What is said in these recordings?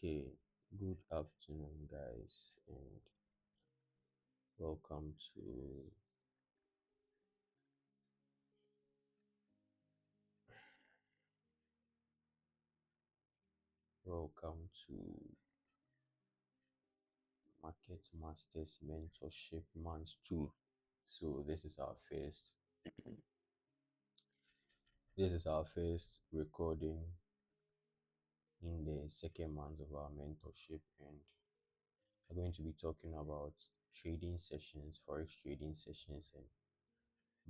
Okay, good afternoon, guys, and welcome to welcome to Market Masters Mentorship Month 2. So this is our first recording in the second month of our mentorship, and we're going to be talking about trading sessions, forex trading sessions, and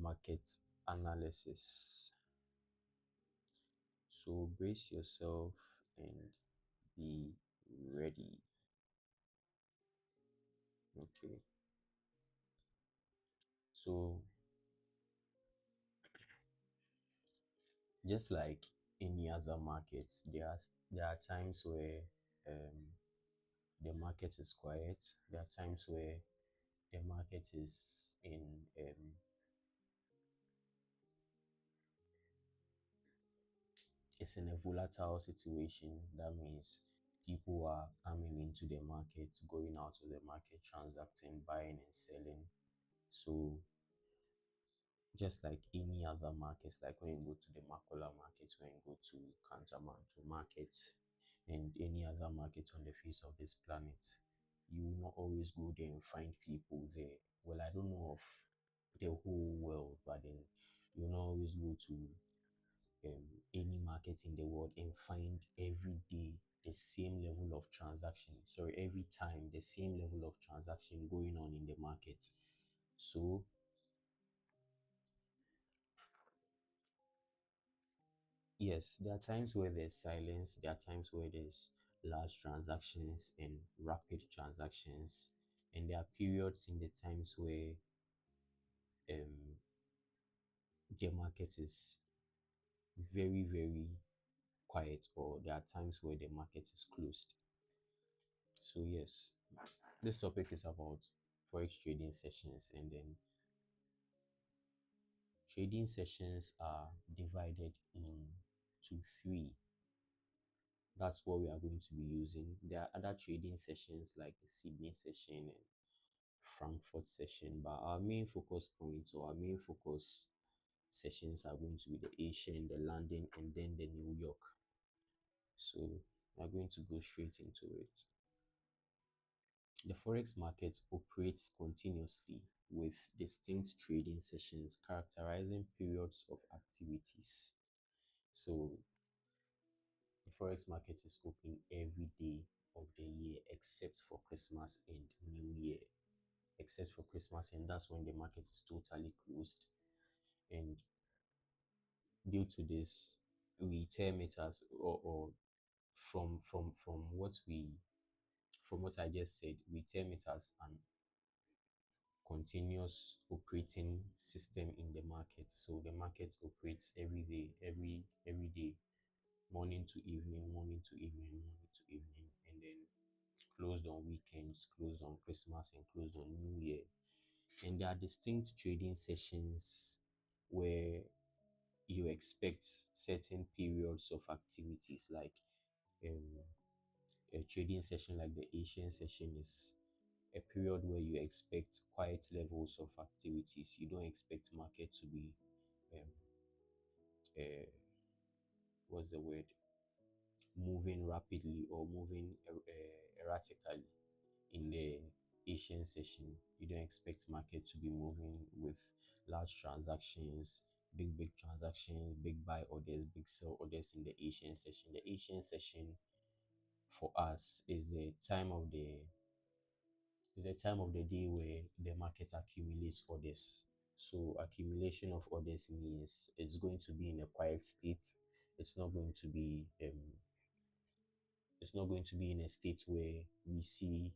market analysis. So brace yourself and be ready. Okay. So just like any other market, there are times where um, the market is quiet. There are times where the market is in a volatile situation. That means people are coming into the market, going out of the market, transacting, buying and selling. So just like any other markets, like when you go to the Makola market, when you go to Kantamanto market, and any other market on the face of this planet, you will not always go there and find people there. Well, I don't know of the whole world, but then you will not always go to any market in the world and find every day the same level of transaction. Sorry, every time the same level of transaction going on in the market. So yes, there are times where there's silence, there are times where there's large transactions and rapid transactions, and there are periods in the times where um, the market is very, very quiet, or there are times where the market is closed. So, yes, this topic is about forex trading sessions, and then trading sessions are divided into three. That's what we are going to be using. There are other trading sessions like the Sydney session and Frankfurt session, but our main focus points or our main focus sessions are going to be the Asian, the London, and then the New York. So we are going to go straight into it. The forex market operates continuously with distinct trading sessions characterizing periods of activities. So the forex market is open every day of the year except for Christmas and New Year. Except for Christmas, and that's when the market is totally closed. And due to this, we term it as or from what I just said, we term it as an continuous operating system in the market. So the market operates every day, every day, morning to evening, morning to evening, morning to evening, and then closed on weekends, closed on Christmas, and closed on New Year. And there are distinct trading sessions where you expect certain periods of activities, like um, a trading session like the Asian session is a period where you expect quiet levels of activities. You don't expect market to be um, uh, what's the word, moving rapidly or moving erratically. In the Asian session, you don't expect market to be moving with large transactions, big transactions, big buy orders, big sell orders in the Asian session. The Asian session for us is the time of the day where the market accumulates orders. So accumulation of orders means it's going to be in a quiet state. It's not going to be it's not going to be in a state where we see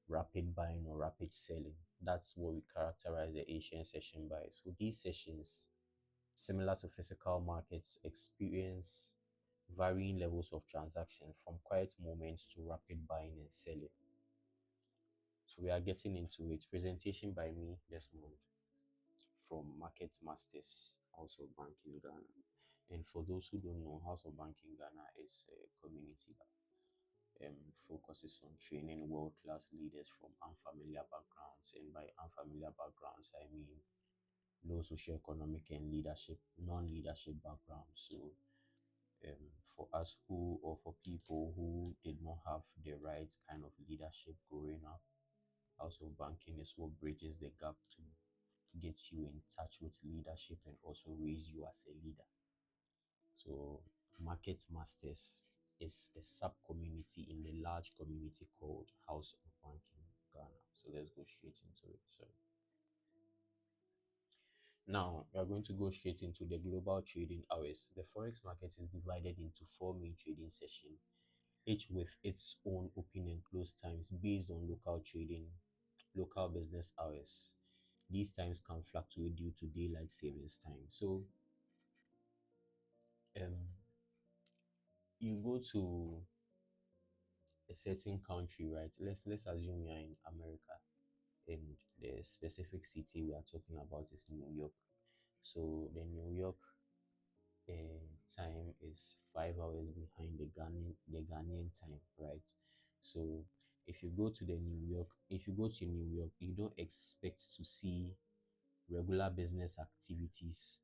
rapid buying or rapid selling. That's what we characterize the Asian session by. So these sessions, similar to physical markets, experience varying levels of transaction from quiet moments to rapid buying and selling. So we are getting into it. Presentation by me, Desmond, from Market Masters, House of Bank in Ghana. And for those who don't know, House of Bank in Ghana is a community focuses on training world-class leaders from unfamiliar backgrounds. And by unfamiliar backgrounds, I mean low socioeconomic and leadership, non-leadership backgrounds. So for us who, or for people who did not have the right kind of leadership growing up, House of Banking is what bridges the gap to get you in touch with leadership and also raise you as a leader. So, Market Masters is a sub community in the large community called House of Banking Ghana. So, let's go straight into it. So, now we are going to go straight into the global trading hours. The forex market is divided into four main trading sessions, each with its own open and close times based on local business hours. These times can fluctuate due to daylight savings time. So, um, you go to a certain country, right? Let's assume you're in America, and the specific city we are talking about is New York. So the New York time is 5 hours behind the Ghanaian time, right? So if you go to New York, you don't expect to see regular business activities.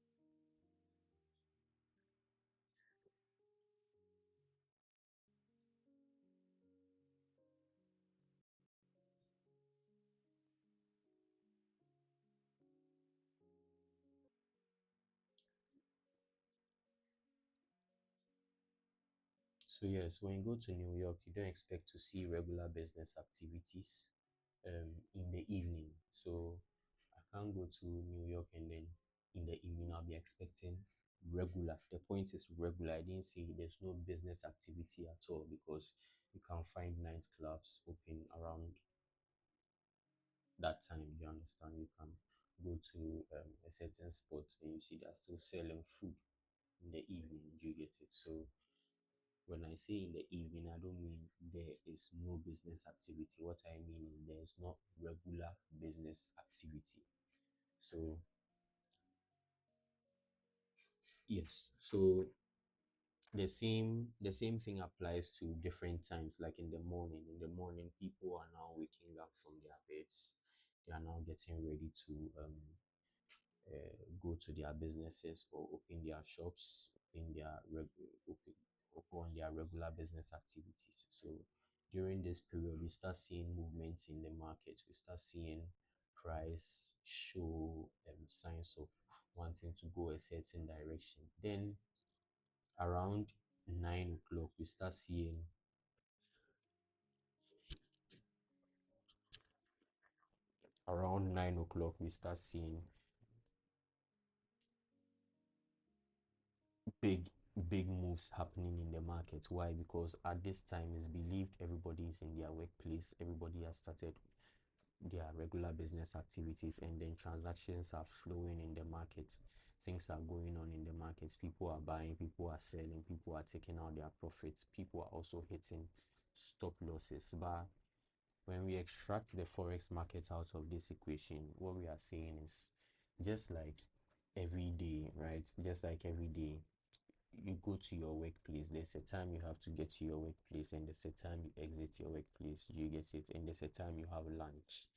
So yes, when you go to New York, you don't expect to see regular business activities in the evening. So I can't go to New York and then in the evening I'll be expecting regular. The point is regular. I didn't say there's no business activity at all because you can find nightclubs open around that time. You understand? You can go to a certain spot and you see they're still selling food in the evening. Do you get it? So when I say in the evening, I don't mean there is no business activity. What I mean is there is not regular business activity. So yes, so the same thing applies to different times. Like in the morning, people are now waking up from their beds. They are now getting ready to go to their businesses or open their shops, on their regular business activities. So during this period, we start seeing movements in the market. We start seeing price show signs of wanting to go a certain direction. Then around 9 o'clock, we start seeing big big moves happening in the market. Why? Because at this time it's believed everybody is in their workplace, everybody has started their regular business activities, and then transactions are flowing in the market. Things are going on in the markets. People are buying, people are selling, people are taking out their profits, people are also hitting stop losses. But when we extract the forex market out of this equation, what we are saying is just like every day, right? Just like every day, you go to your workplace, there's a time you have to get to your workplace, and there's a time you exit your workplace. Do you get it? And there's a time you have lunch.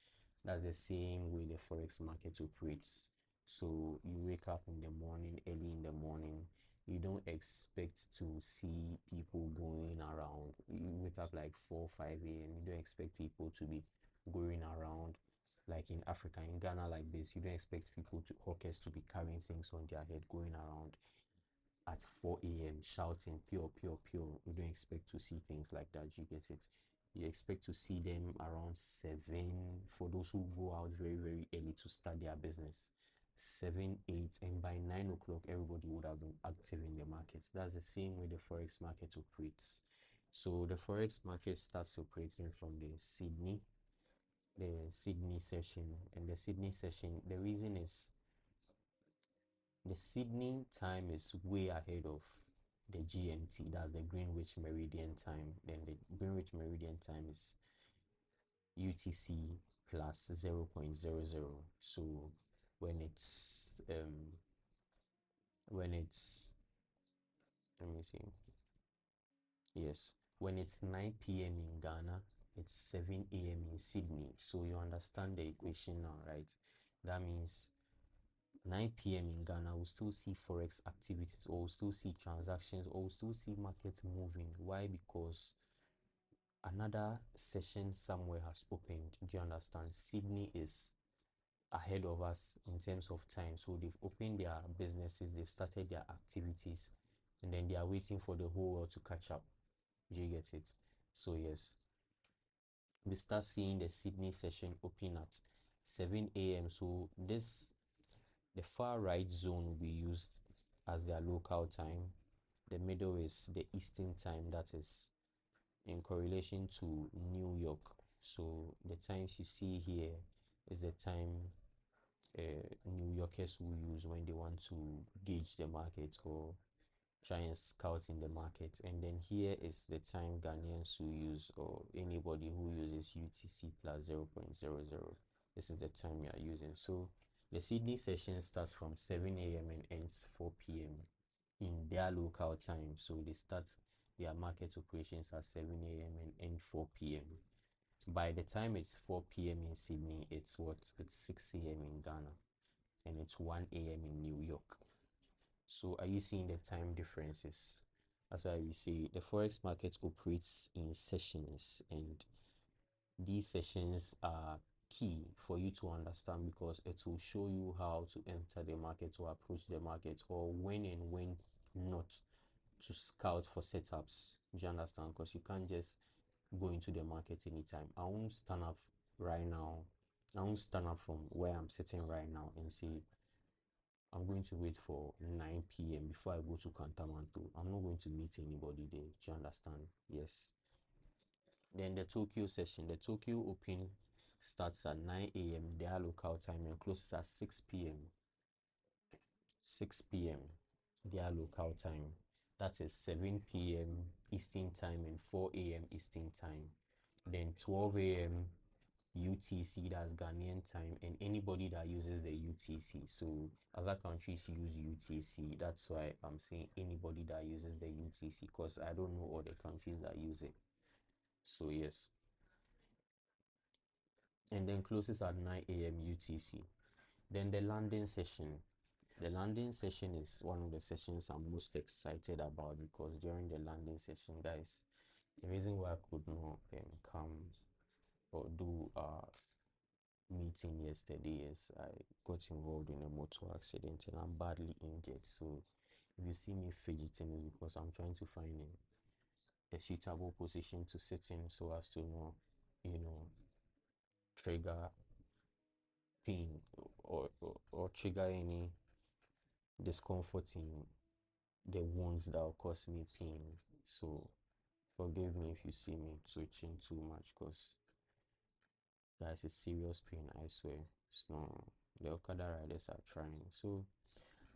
That's the same way the forex market operates. So you wake up in the morning, early in the morning, you don't expect to see people going around. You wake up like 4 5 a.m. You don't expect people to be going around like in Africa, in Ghana, like this. You don't expect people to hawkers to be carrying things on their head going around at 4 a.m. shouting pure, pure, pure. You don't expect to see things like that. You get it? You expect to see them around 7 for those who go out very, very early to start their business. 7, 8, and by 9 o'clock, everybody would have been active in the markets. That's the same way the forex market operates. So the forex market starts operating from the Sydney session, and the Sydney session. The reason is the Sydney time is way ahead of the GMT, that's the Greenwich Meridian time. Then the Greenwich Meridian time is UTC plus 0.00. So when it's when it's let me see. Yes. When it's 9 p.m. in Ghana, it's 7 a.m. in Sydney. So you understand the equation now, right? That means 9 p.m. in Ghana, we'll still see Forex activities, or we'll still see transactions, or we'll still see markets moving. Why? Because another session somewhere has opened. Do you understand? Sydney is ahead of us in terms of time. So they've opened their businesses, they've started their activities, and then they are waiting for the whole world to catch up. Do you get it? So yes, we start seeing the Sydney session open at 7 a.m. So this, the far right zone will be used as their local time. The middle is the Eastern time, that is in correlation to New York. So the times you see here is the time New Yorkers will use when they want to gauge the market or try and scout in the market. And then here is the time Ghanaians will use, or anybody who uses UTC plus 0.00. This is the time we are using. So the Sydney session starts from 7 a.m. and ends 4 p.m. in their local time. So they start their market operations at 7 a.m. and end 4 p.m. By the time it's 4 p.m. in Sydney, it's what? It's 6 a.m. in Ghana, and it's 1 a.m. in New York. So are you seeing the time differences? That's why we say the Forex market operates in sessions, and these sessions are key for you to understand, because it will show you how to enter the market, to approach the market, or when and when not to scout for setups. Do you understand? Because you can't just go into the market anytime. I won't stand up right now. I won't stand up from where I'm sitting right now and say I'm going to wait for 9 p.m. before I go to Kantamanto. I'm not going to meet anybody there. Do you understand? Yes. Then the Tokyo session. The Tokyo Open starts at 9 a.m. their local time and closes at 6 p.m. 6 p.m. their local time. That is 7 p.m. Eastern time and 4 a.m. Eastern time. Then 12 a.m. UTC, that's Ghanaian time, and anybody that uses the UTC. So other countries use UTC. That's why I'm saying anybody that uses the UTC, because I don't know all the countries that use it. So yes. And then closes at 9 a.m. UTC. Then the landing session. The landing session is one of the sessions I'm most excited about, because during the landing session, guys, the reason why I could not come or do meeting yesterday is I got involved in a motor accident and I'm badly injured. So if you see me fidgeting, it's because I'm trying to find a suitable position to sit in so as to not, trigger pain, or trigger any discomfort in the wounds that will cause me pain. So forgive me if you see me twitching too much, because guys, it's serious pain, I swear. So the Okada riders are trying. So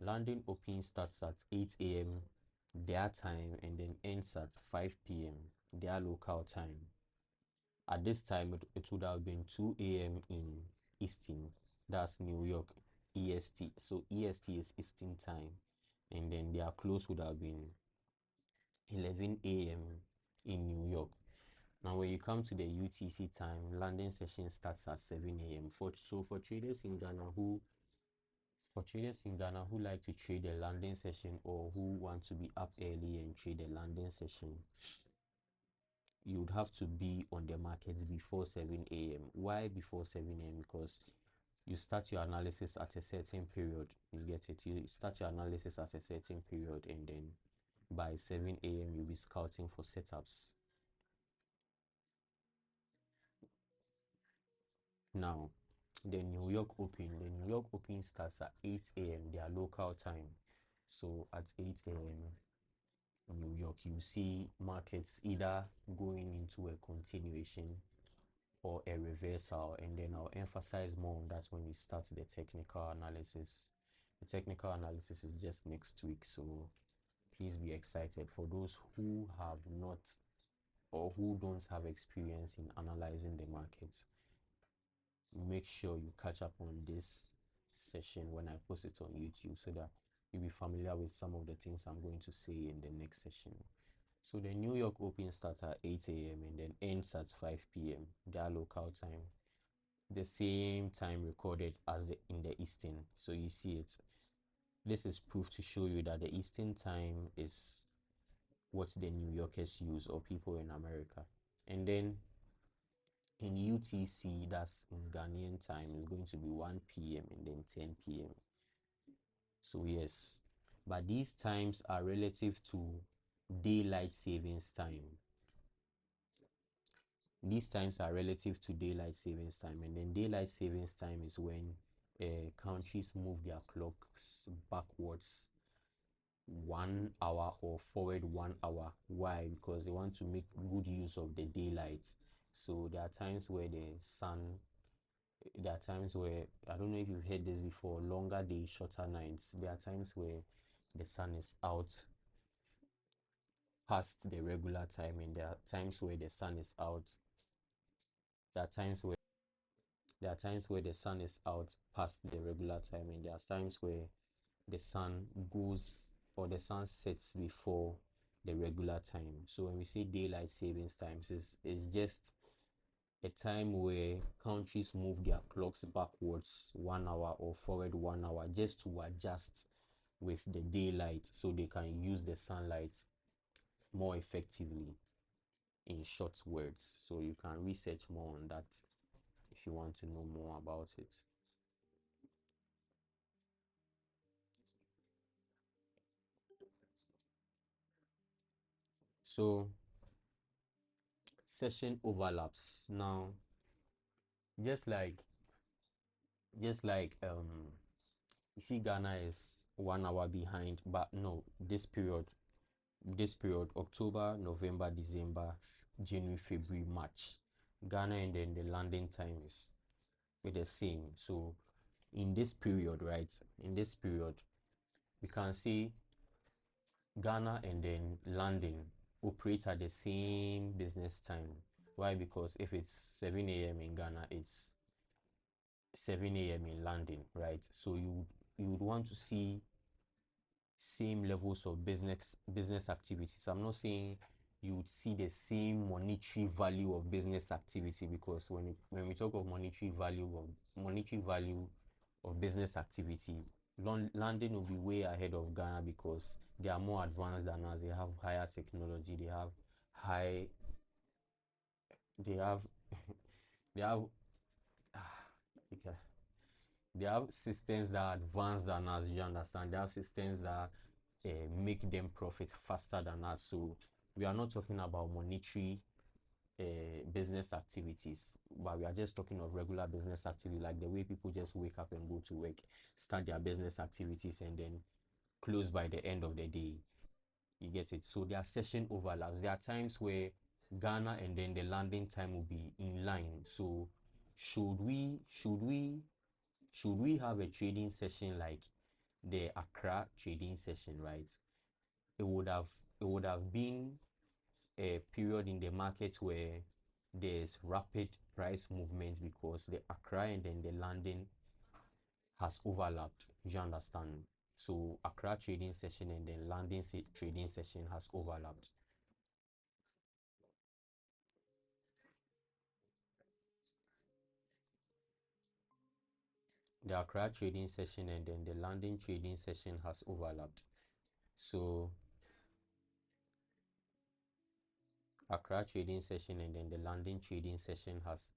landing open starts at 8 a.m. their time and then ends at 5 p.m. their local time. At this time, it would have been 2 a.m. in Eastern, that's New York, EST. So EST is Eastern time, and then their close would have been 11 a.m. in New York. Now, when you come to the UTC time, landing session starts at 7 a.m. For traders in Ghana who like to trade a landing session, or who want to be up early and trade a landing session, you would have to be on the markets before 7 a.m. Why before 7 a.m.? Because you start your analysis at a certain period. You get it? You start your analysis at a certain period, and then by 7 a.m. you'll be scouting for setups. Now, the New York Open starts at 8 a.m. their local time. So at 8 a.m. New York, you see markets either going into a continuation or a reversal, and then I'll emphasize more on that when we start the technical analysis. The technical analysis is just next week, so please be excited. For those who have not, or who don't have experience in analyzing the market, make sure you catch up on this session when I post it on YouTube, so that you'll be familiar with some of the things I'm going to say in the next session. So the New York Open starts at 8 a.m. and then ends at 5 p.m. their local time. The same time recorded as in the Eastern. So you see it. This is proof to show you that the Eastern time is what the New Yorkers use, or people in America. And then in UTC, that's in Ghanaian time, is going to be 1 p.m. and then 10 p.m. So yes, but these times are relative to daylight savings time. These times are relative to daylight savings time, and then daylight savings time is when countries move their clocks backwards 1 hour or forward 1 hour. Why? Because they want to make good use of the daylight. So there are times where there are times where, I don't know if you've heard this before, longer days, shorter nights. There are times where the sun is out past the regular time, and there are times where the sun is out. There are times where the sun is out past the regular time, and there are times where the sun goes, or the sun sets before the regular time. So when we say daylight savings times, is just a time where countries move their clocks backwards 1 hour or forward 1 hour, just to adjust with the daylight so they can use the sunlight more effectively, in short words. So you can research more on that if you want to know more about it. So session overlaps now, just like you see, Ghana is 1 hour behind, but no, this period, October, November, December, January, February, March, Ghana and then the landing time is the same. So in this period, right, in this period, we can see Ghana and then London operate at the same business time. Why? Because if it's 7 a.m. in Ghana, it's 7 a.m. in London, right? So you would want to see same levels of business activities. I'm not saying you would see the same monetary value of business activity, because when we talk of monetary value of business activity, London will be way ahead of Ghana, because they are more advanced than us. They have higher technology. High. They have. They have. Okay. They have systems that are advanced than us. You understand? They have systems that make them profit faster than us. So we are not talking about monetary business activities, but we are just talking of regular business activity, like the way people just wake up and go to work, start their business activities, and then close by the end of the day. You get it? So there are session overlaps. There are times where Ghana and then the landing time will be in line. So should we have a trading session like the Accra trading session, right? It would have been a period in the market where there's rapid price movement, because the Accra and then the London has overlapped. Do you understand? So Accra trading session and then London trading session has overlapped. The Accra trading session and then the London trading session has overlapped. So Accra trading session and then the London trading session has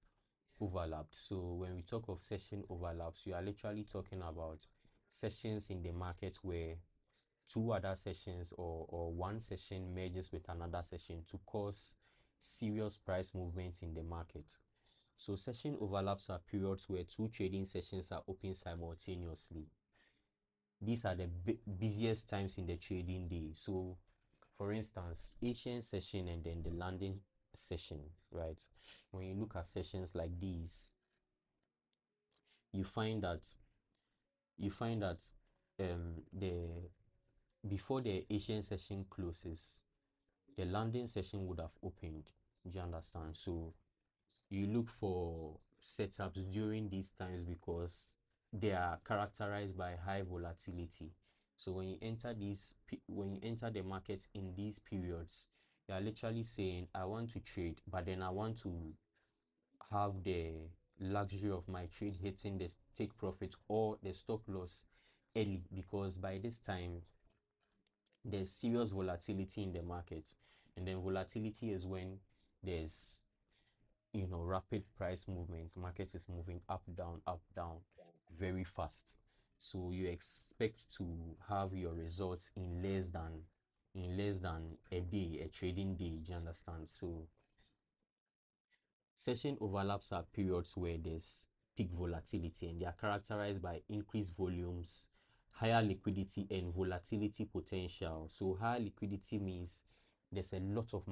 overlapped. So when we talk of session overlaps, you are literally talking about sessions in the market where two other sessions, or one session merges with another session to cause serious price movements in the market. So session overlaps are periods where two trading sessions are open simultaneously. These are the busiest times in the trading day. So for instance, Asian session and then the London session, right? When you look at sessions like these, you find that the before the Asian session closes, the London session would have opened. Do you understand? So you look for setups during these times, because they are characterized by high volatility. So when you enter the market in these periods, You are literally saying, I want to trade, but then I want to have the luxury of my trade hitting the take profit or the stop loss early, because by this time there's serious volatility in the market. And then volatility is when there's, rapid price movements. Market is moving up down very fast. So you expect to have your results in less than a day, a trading day. Do you understand? So session overlaps are periods where there's peak volatility, and they are characterized by increased volumes, higher liquidity, and volatility potential. So higher liquidity means there's a lot of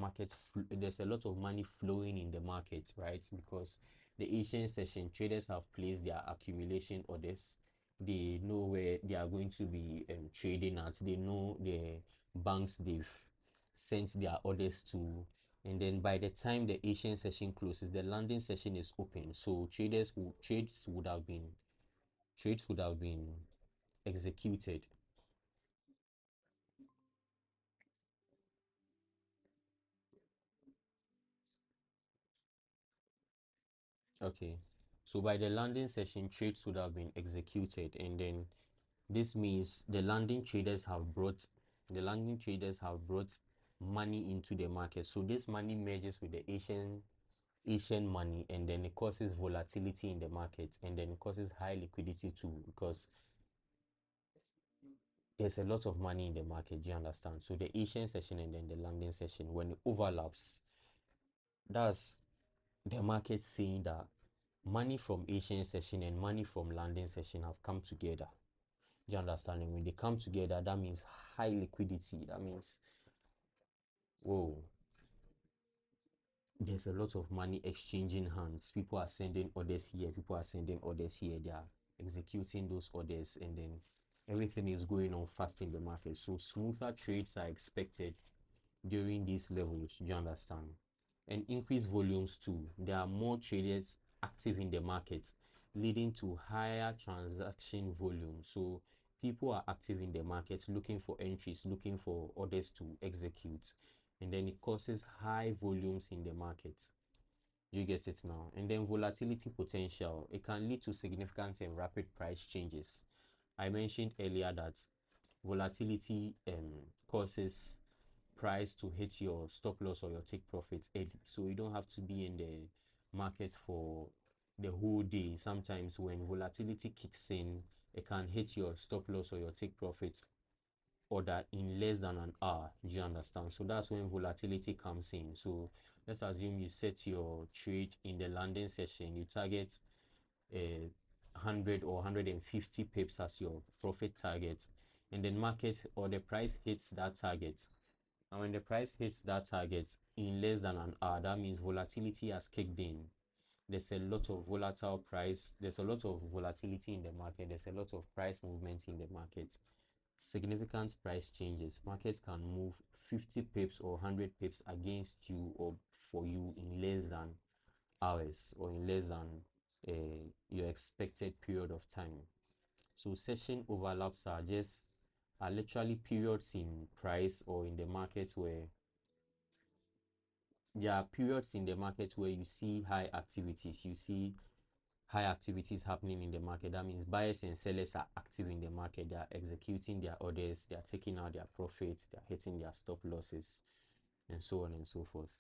money flowing in the market, right? Because the Asian session traders have placed their accumulation orders. They know where they are going to be trading at. They know the banks they've sent their orders to, and then by the time the Asian session closes, the London session is open. So trades would have been executed. Okay. So by the London session, trades would have been executed, and then this means the London traders have brought money into the market. So this money merges with the Asian money, and then it causes volatility in the market, and then it causes high liquidity too, because there's a lot of money in the market. Do you understand? So the Asian session and then the London session, when it overlaps, that's the market saying that money from Asian session and money from London session have come together. Do you understand? And when they come together, that means high liquidity. That means, whoa, there's a lot of money exchanging hands. People are sending orders here, people are sending orders here. They are executing those orders, and then everything is going on fast in the market. So smoother trades are expected during these levels. Do you understand? And increased volumes too. There are more traders active in the market, leading to higher transaction volume. So people are active in the market looking for entries, looking for orders to execute, and then it causes high volumes in the market. Do you get it now? And then volatility potential. It can lead to significant and rapid price changes. I mentioned earlier that volatility causes price to hit your stop loss or your take profits early. So you don't have to be in the market for the whole day. Sometimes when volatility kicks in, it can hit your stop loss or your take profit order in less than an hour. Do you understand? So that's when volatility comes in. So let's assume you set your trade in the London session, you target 100 or 150 pips as your profit target, and then market or the price hits that target. And when the price hits that target in less than an hour, that means volatility has kicked in. There's a lot of volatility in the market, there's a lot of price movement in the market. Significant price changes. Markets can move 50 pips or 100 pips against you or for you in less than hours, or in less than your expected period of time. So session overlaps are literally periods in price or in the market where there are periods in the market where you see high activities. You see high activities happening in the market. That means buyers and sellers are active in the market. They are executing their orders, they are taking out their profits, they are hitting their stop losses, and so on and so forth.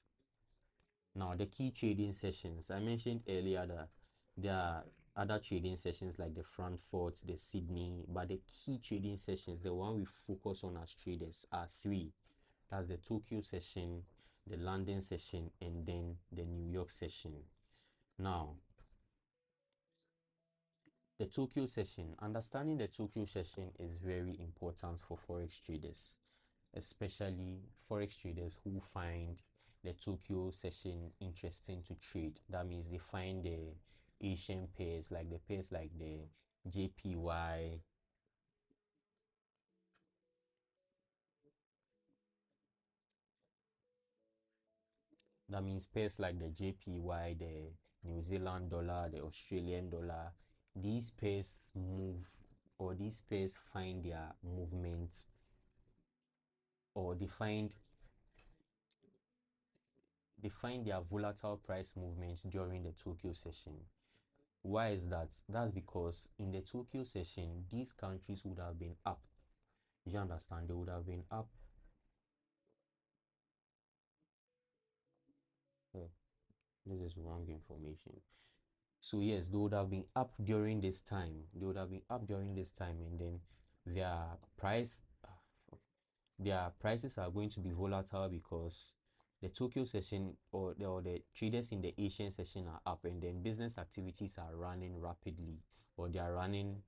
Now, the key trading sessions. I mentioned earlier that there are other trading sessions like the Frankfurt, the Sydney, but the key trading sessions, the one we focus on as traders, are three. That's the Tokyo session, the London session, and then the New York session. Now, the Tokyo session. Understanding the Tokyo session is very important for Forex traders, especially Forex traders who find the Tokyo session interesting to trade. That means they find the Asian pairs, like the pairs like the JPY. That means pairs like the JPY, the New Zealand dollar, the Australian dollar. These pairs move, or these pairs find their movements, or they find they find their volatile price movements during the Tokyo session. Why is that? That's because in the Tokyo session, these countries would have been up. You understand? They would have been up. Yeah, this is wrong information. So yes, they would have been up during this time. They would have been up during this time, and then their price, their prices are going to be volatile because the Tokyo session or the traders in the Asian session are up, and then business activities are running rapidly, or they are running,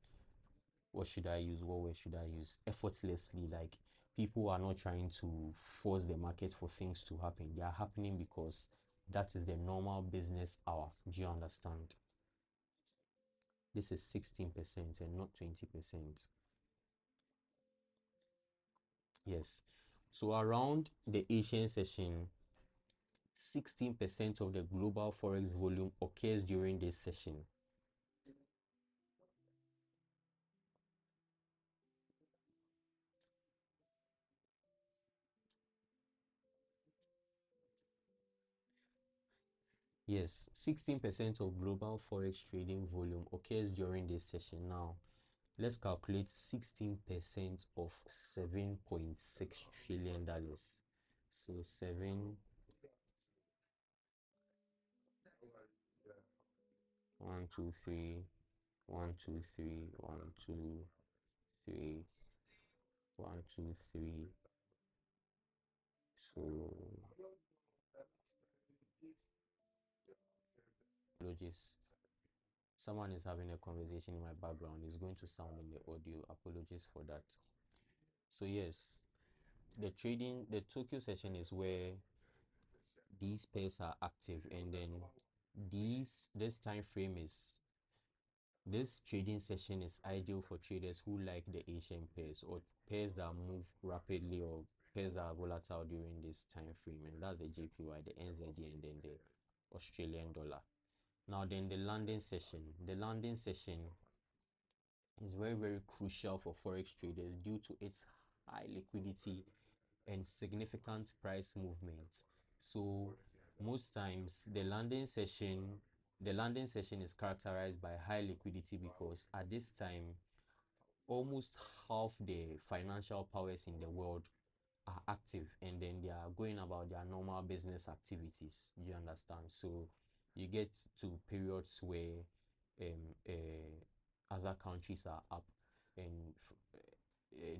what should I use? What word should I use? Effortlessly. Like people are not trying to force the market for things to happen. They are happening because that is the normal business hour. Do you understand? This is 16% and not 20%. Yes. So around the Asian session, 16% of the global forex volume occurs during this session. Yes, 16% of global forex trading volume occurs during this session. Now, let's calculate 16% of $7.6 trillion. So 7, 1, 2, 3, 1, 2, 3, 1, 2, 3, 1, 2, 3. So, apologies. Someone is having a conversation in my background. It's going to sound in the audio. Apologies for that. So yes, the Tokyo session is where these pairs are active, and then this time frame is this trading session is ideal for traders who like the Asian pairs, or pairs that move rapidly, or pairs that are volatile during this time frame, and that's the JPY, the NZD, and then the Australian dollar. Now then, the London session is very, very crucial for forex traders due to its high liquidity and significant price movement. So most times the London session is characterized by high liquidity because at this time almost half the financial powers in the world are active, and then they are going about their normal business activities. You understand? So you get to periods where other countries are up, and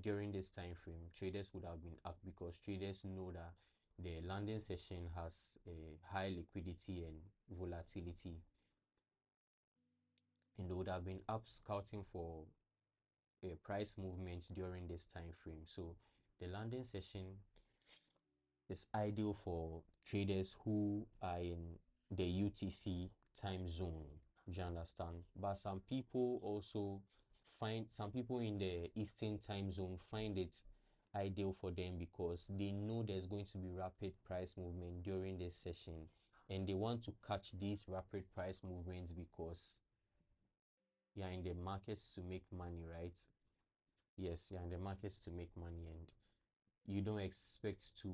during this time frame, traders would have been up because traders know that the London session has a high liquidity and volatility, and they would have been up scouting for a price movement during this time frame. So the London session is ideal for traders who are in the UTC time zone. Do you understand? But some people in the Eastern time zone find it ideal for them because they know there's going to be rapid price movement during this session, and they want to catch these rapid price movements because you're in the markets to make money, right? Yes, you're in the markets to make money, and you don't expect to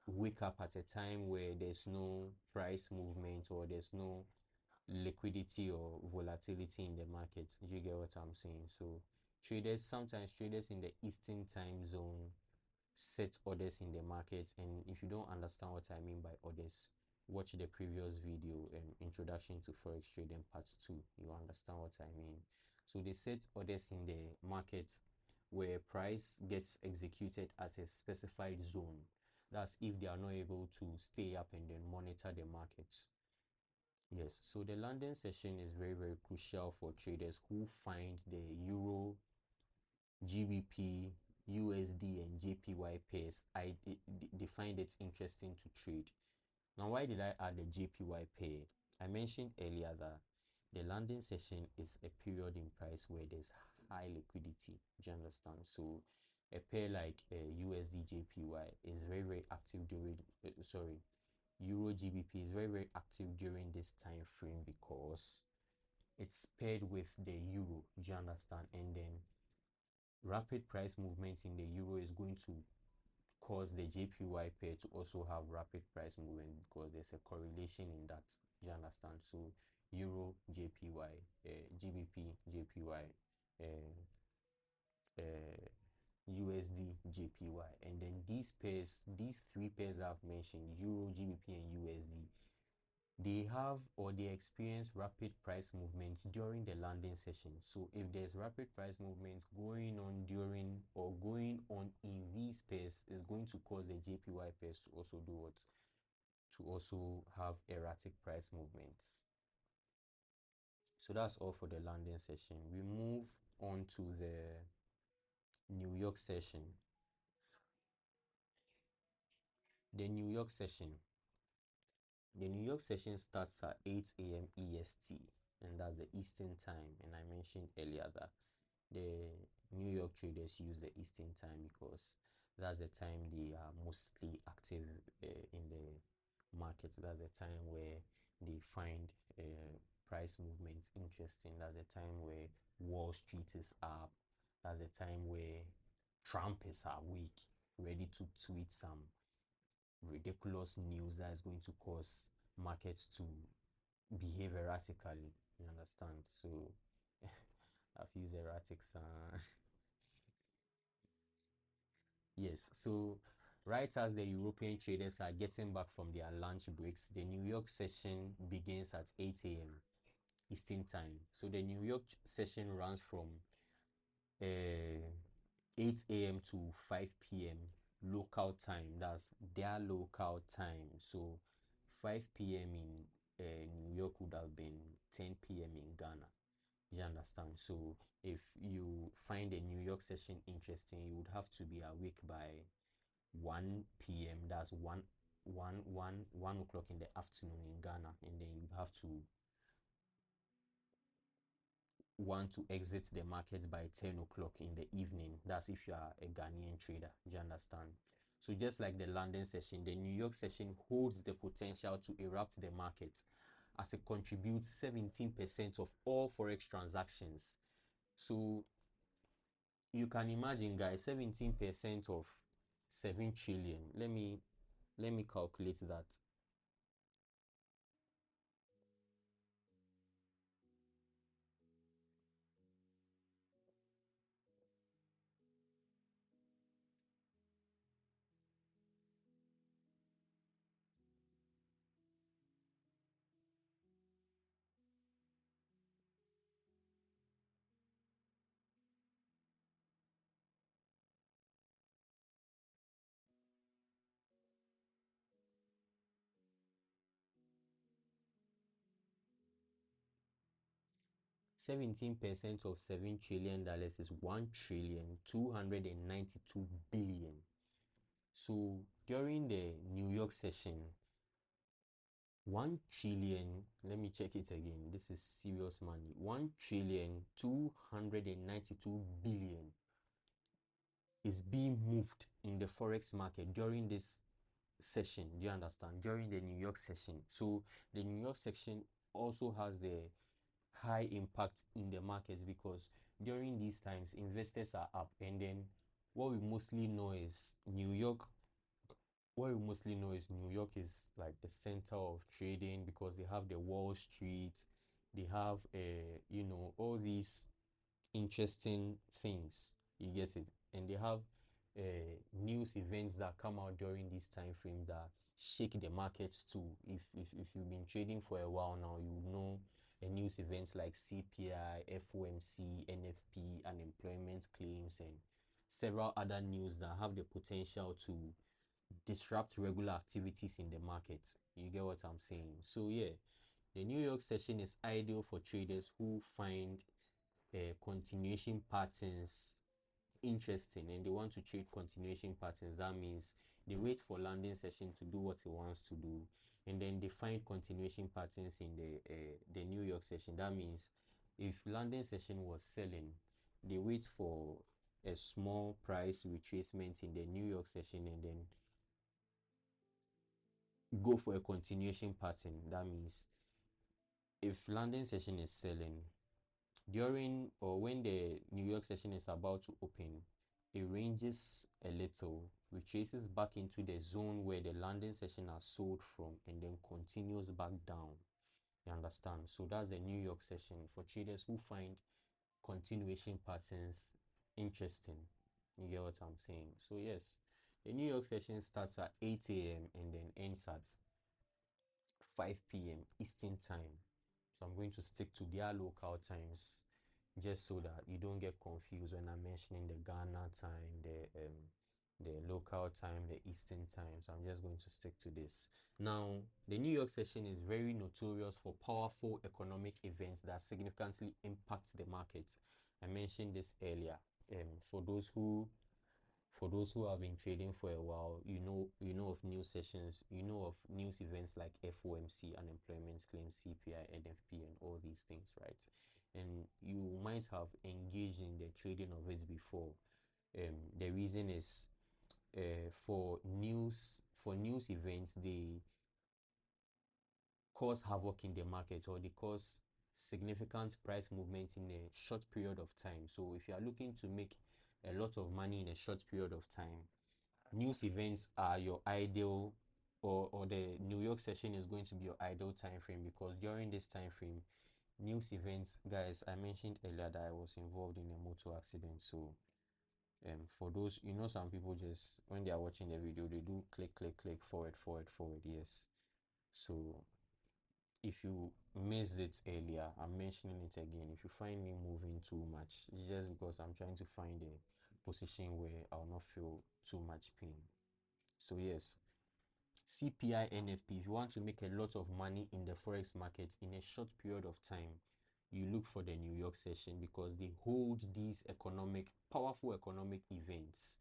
wake up at a time where there's no price movement or there's no liquidity or volatility in the market. Do you get what I'm saying? So sometimes traders in the Eastern time zone set orders in the market, and if you don't understand what I mean by orders, watch the previous video, introduction to forex trading part 2. You understand what I mean. So they set orders in the market where price gets executed at a specified zone. That's if they are not able to stay up and then monitor the market. Yes, so the London session is very, very crucial for traders who find the Euro, GBP, USD, and JPY pairs. They find it interesting to trade. Now, why did I add the JPY pair? I mentioned earlier that the London session is a period in price where there's high liquidity. Do you understand? So a pair like USD JPY is very, very active during, Euro GBP is very, very active during this time frame because it's paired with the euro. Do you understand? And then rapid price movement in the euro is going to cause the JPY pair to also have rapid price movement because there's a correlation in that. You understand? So Euro JPY, GBP JPY, USD JPY, and then these pairs, these three pairs I've mentioned, Euro, GBP, and USD, they have or they experience rapid price movement during the landing session. So if there's rapid price movement going on during or going on in these pairs, is going to cause the JPY pairs to also do what? To also have erratic price movements. So that's all for the landing session. We move on to the New York session. The New York session. The New York session starts at 8 a.m. EST, and that's the Eastern time. And I mentioned earlier that the New York traders use the Eastern time because that's the time they are mostly active in the market. That's the time where they find price movements interesting. That's the time where Wall Street is up. That's the time where Trump is awake, ready to tweet some ridiculous news that is going to cause markets to behave erratically. You understand? So I've used erratics. Yes. So right as the European traders are getting back from their lunch breaks, the New York session begins at 8 a.m. Eastern time. So the New York session runs from uh, 8 a.m. to 5 p.m. local time. That's their local time. So 5 p.m. in New York would have been 10 p.m. in Ghana. You understand? So if you find a New York session interesting, you would have to be awake by 1 p.m. That's 1 o'clock in the afternoon in Ghana, and then you have to want to exit the market by 10 o'clock in the evening. That's if you are a Ghanaian trader. Do you understand? So just like the London session, the New York session holds the potential to erupt the market as it contributes 17% of all Forex transactions. So you can imagine, guys, 17% of 7 trillion. Let me calculate that. 17% of $7 trillion is 1,292,000,000,000. So during the New York session, 1 trillion, let me check it again. This is serious money. 1,292,000,000,000 is being moved in the Forex market during this session. Do you understand? During the New York session. So the New York section also has the high impact in the markets because during these times investors are up, and then what we mostly know is New York what we mostly know is New York is like the center of trading because they have the Wall Street, they have all these interesting things. You get it? And they have news events that come out during this time frame that shake the markets too. If you've been trading for a while now, you know a news events like CPI, FOMC, NFP, unemployment claims, and several other news that have the potential to disrupt regular activities in the market. You get what I'm saying? So yeah, the New York session is ideal for traders who find continuation patterns interesting and they want to trade continuation patterns. That means they wait for landing session to do what it wants to do, and then they find continuation patterns in the New York session. That means if landing session was selling, they wait for a small price retracement in the New York session and then go for a continuation pattern. That means if landing session is selling during or when the New York session is about to open, it ranges a little, retraces back into the zone where the landing session has sold from, and then continues back down. You understand? So that's the New York session for traders who find continuation patterns interesting. You get what I'm saying? So yes, the New York session starts at 8 a.m. and then ends at 5 p.m. Eastern time. So I'm going to stick to their local times just so that you don't get confused when I'm mentioning the Ghana time, the local time, the Eastern time. So I'm just going to stick to this. Now, the New York session is very notorious for powerful economic events that significantly impact the market. I mentioned this earlier. For those who have been trading for a while, you know of news sessions, you know of news events like FOMC, unemployment claims, CPI, NFP, and all these things, right? And you might have engaged in the trading of it before. The reason is for news events, they cause havoc in the market, or they cause significant price movement in a short period of time. So if you are looking to make a lot of money in a short period of time, news events are your ideal, or the New York session is going to be your ideal time frame, because during this time frame, news events, guys, I mentioned earlier that I was involved in a motor accident. So for those, some people just when they are watching the video, they do click click click forward forward forward. Yes. So if you missed it earlier, I'm mentioning it again. If you find me moving too much, it's just because I'm trying to find a position where I'll not feel too much pain. So yes, CPI, NFP, if you want to make a lot of money in the Forex market in a short period of time, you look for the New York session, because they hold these powerful economic events.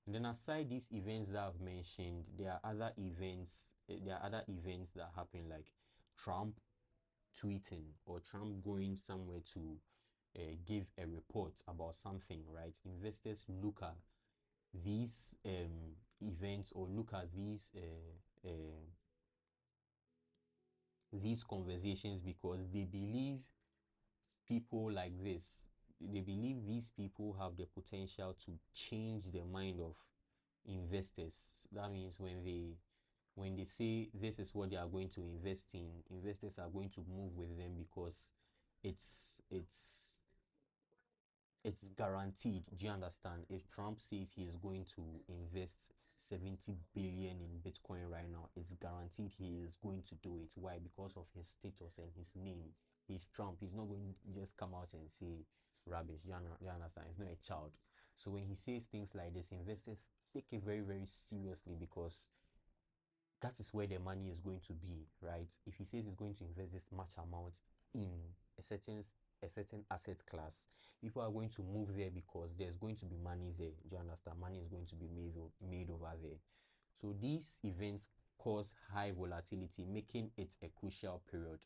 And then aside these events that I've mentioned, there are other events that happen, like Trump tweeting, or Trump going somewhere to give a report about something, right? Investors look at these events, or look at these conversations, because they believe these people have the potential to change the mind of investors. That means when they say this is what they are going to invest in, investors are going to move with them, because it's guaranteed. Do you understand? If Trump says he is going to invest 70 billion in Bitcoin right now, it's guaranteed he is going to do it. Why? Because of his status and his name. He's Trump. He's not going to just come out and say rubbish. You understand? He's not a child. So when he says things like this, investors take it very, very seriously, because that is where the money is going to be, right? If he says he's going to invest this much amount in a certain asset class, people are going to move there, because there's going to be money there. Do you understand? Money is going to be made over there. So these events cause high volatility, making it a crucial period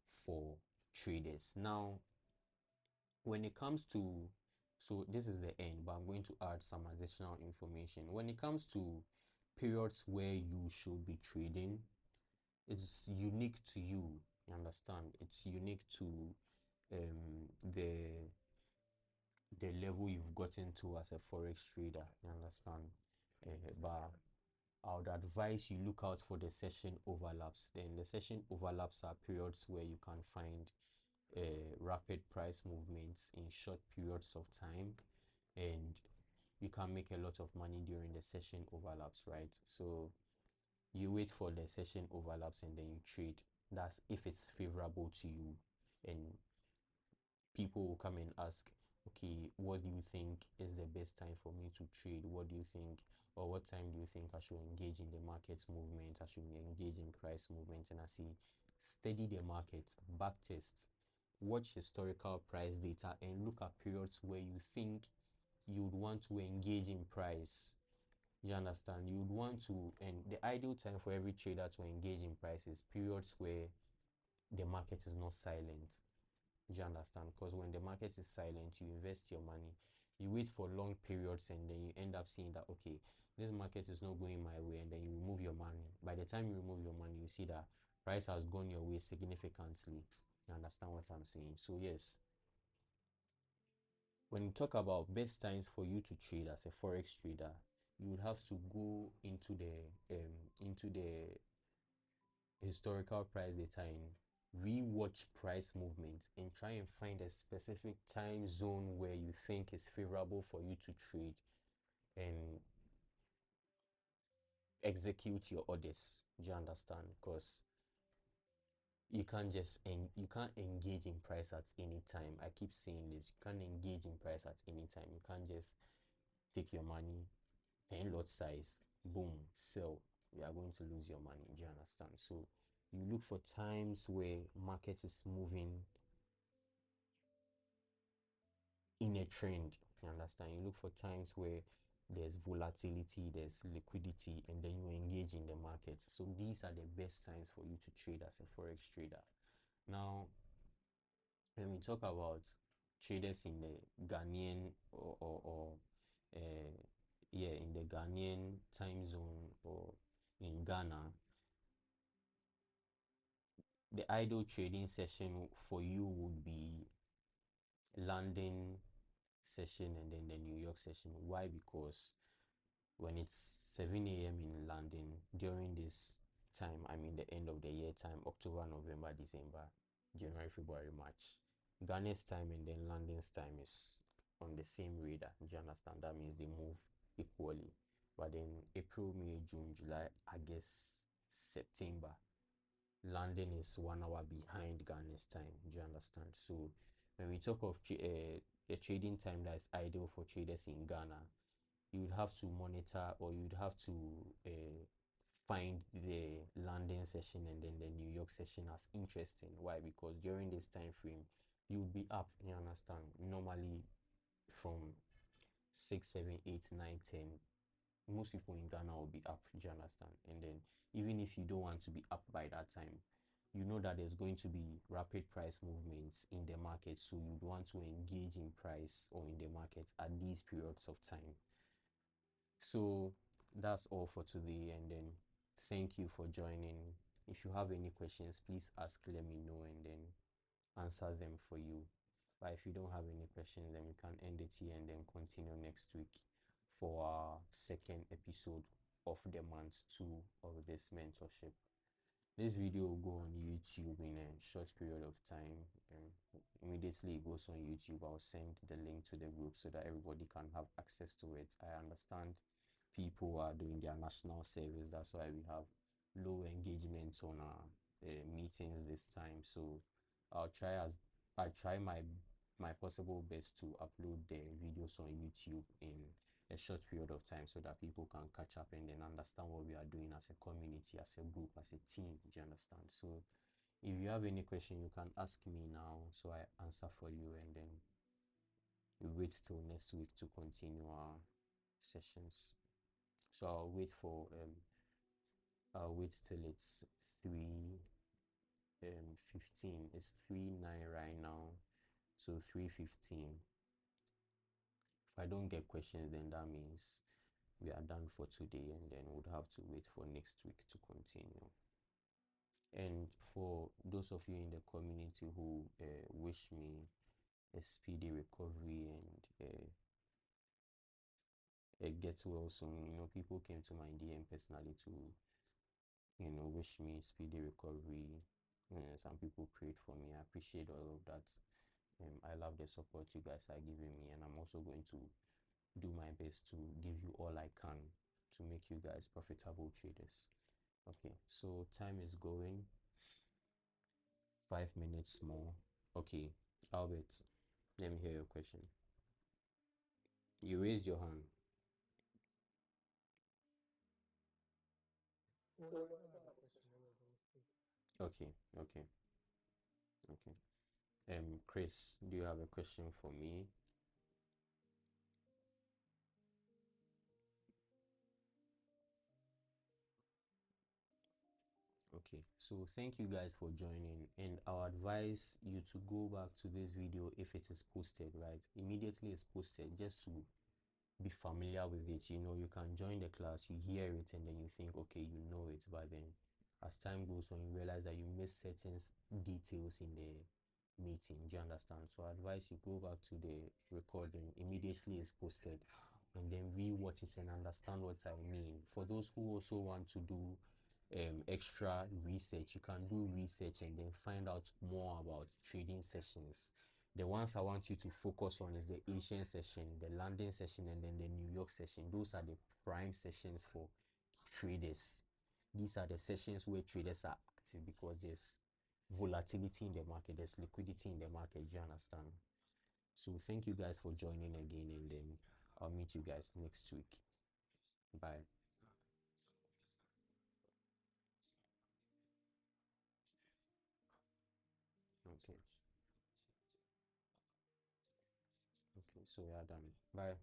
for traders. Now, when it comes to so this is the end, but I'm going to add some additional information. When it comes to periods where you should be trading, it's unique to you. You understand? It's unique to um, the the level you've gotten to as a forex trader. You understand? But I would advise you look out for the session overlaps. Then the session overlaps are periods where you can find rapid price movements in short periods of time, and you can make a lot of money during the session overlaps, right? So you wait for the session overlaps and then you trade. That's if it's favorable to you, and people will come and ask, okay, what do you think is the best time for me to trade? What do you think, or what time do you think I should engage in the market movement? I should engage in price movement. And I see, study the market, back test, watch historical price data, and look at periods where you think you'd want to engage in price. You understand? You would want to, and the ideal time for every trader to engage in price is periods where the market is not silent. Do you understand? Because when the market is silent, you invest your money, you wait for long periods, and then you end up seeing that, okay, this market is not going my way, and then you remove your money. By the time you remove your money, you see that price has gone your way significantly. You understand what I'm saying? So yes, When you talk about best times for you to trade as a forex trader, you would have to go into the historical price data and re-watch price movement and try and find a specific time zone where you think is favorable for you to trade and execute your orders. Do you understand? Because you can't engage in price at any time. I keep saying this. You can't engage in price at any time. You can't just take your money, 10 lot size, boom, sell. You are going to lose your money. Do you understand? So you look for times where market is moving in a trend. You understand? You look for times where there's volatility, there's liquidity, and then you engage in the market. So these are the best times for you to trade as a forex trader. Now, when we talk about traders in the Ghanaian or yeah, in the Ghanaian time zone or in Ghana, the idle trading session for you would be London session and then the New York session. Why? Because when it's 7 a.m. in London during this time, I mean the end of the year time, October, November, December, January, February, March. Ghana's time and then London's time is on the same radar. Do you understand? That means they move equally. But then April, May, June, July, August, September, London is 1 hour behind Ghana's time. Do you understand? So when we talk of the trading time that is ideal for traders in Ghana, you would have to monitor or you'd have to find the London session and then the New York session as interesting. Why? Because during this time frame, you'll be up. You understand? Normally from 6, 7, 8, 9, 10. Most people in Ghana will be up. Do you understand? And then even if you don't want to be up by that time, you know that there's going to be rapid price movements in the market, so you'd want to engage in price or in the market at these periods of time. So that's all for today, and then thank you for joining. If you have any questions, please ask, let me know, and then answer them for you. But if you don't have any questions, then we can end it here and then continue next week for our second episode of the month 2 of this mentorship. This video will go on YouTube in a short period of time, and immediately it goes on YouTube, I'll send the link to the group so that everybody can have access to it. I understand people are doing their national service, that's why we have low engagement on our meetings this time. So I'll try as I try my possible best to upload the videos on YouTube in a short period of time so that people can catch up and then understand what we are doing as a community, as a group, as a team. Do you understand? So if you have any question, you can ask me now so I answer for you, and then we wait till next week to continue our sessions. So I'll wait till it's 3:15. It's 3:09 right now. So 3:15. If I don't get questions, then that means we are done for today, and then we'll have to wait for next week to continue. And for those of you in the community who wish me a speedy recovery and get well soon, people came to my DM personally to, wish me speedy recovery. Some people prayed for me. I appreciate all of that. I love the support you guys are giving me, and I'm also going to do my best to give you all I can to make you guys profitable traders. Okay, so time is going. 5 minutes more. Okay, Albert, let me hear your question. You raised your hand. No, I don't have a question. It was a mistake. Okay, okay, okay. Chris, do you have a question for me? Okay, so thank you guys for joining, and I'll advise you to go back to this video if it is posted, right? Immediately it's posted, just to be familiar with it. You can join the class, you hear it, and then you think, okay, you know it, but then as time goes on, you realize that you miss certain details in meeting. Do you understand? So I advise you go back to the recording immediately it's posted and then re-watch it and understand what I mean. For those who also want to do extra research, you can do research and then find out more about trading sessions. The ones I want you to focus on is the Asian session, the London session, and then the New York session. Those are the prime sessions for traders. These are the sessions where traders are active because there's volatility in the market, there's liquidity in the market. Do you understand? So thank you guys for joining again, and then I'll meet you guys next week. Bye. Okay. Okay. So we are done. Bye.